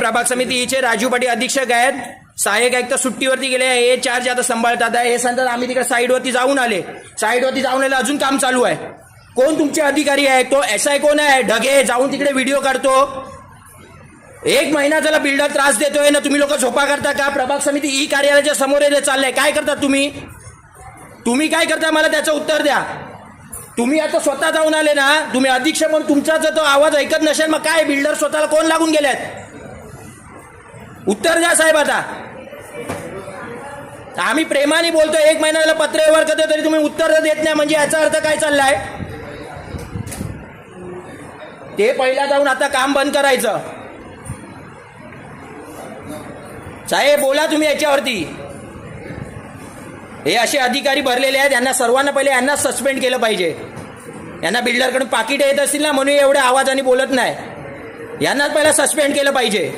प्रभाग समितीचे राजू पाटील अधीक्षक आहेत, सहाय्यक आयुक्त सुट्टीवरती गेले, हे चार्ज आता सांभाळतात आहे. हे सांगतात आम्ही तिकडे साईडवरती जाऊन आले, अजून काम चालू आहे. कोण तुमचे अधिकारी आहे? तो SI कोण आहे? ढगे जाऊन तिकडे व्हिडिओ काढतो. 1 महिना त्याला बिल्डर त्रास देतोय ना, तुम्ही लोक झोपा करता का? प्रभाग समिती ई कार्यालयाच्या समोर चाललंय, काय करता तुम्ही काय करता? मला त्याचं उत्तर द्या. तुम्ही आता स्वतः जाऊन आले ना, तुम्ही अधीक्षक म्हणून तुमचा जर तो आवाज ऐकत नसेल, मग काय बिल्डर स्वतःला कोण लागून गेलेत? उत्तर द्या साहेब. आता आम्ही प्रेमाने बोलतो, 1 महिन्याला पत्र व्यवहार करतो तरी तुम्ही उत्तर देत नाही, म्हणजे याचा अर्थ काय चाललाय? ते पहिला जाऊन आता काम बंद करायचं. साहेब बोला तुम्ही याच्यावरती. हे असे अधिकारी भरलेले आहेत, यांना सर्वांना पहिले यांना सस्पेंड केलं पाहिजे. यांना बिल्डरकडून पाकिट येत असतील ना, म्हणून एवढ्या आवाजाने बोलत नाही. यांनाच पहिला सस्पेंड केलं पाहिजे.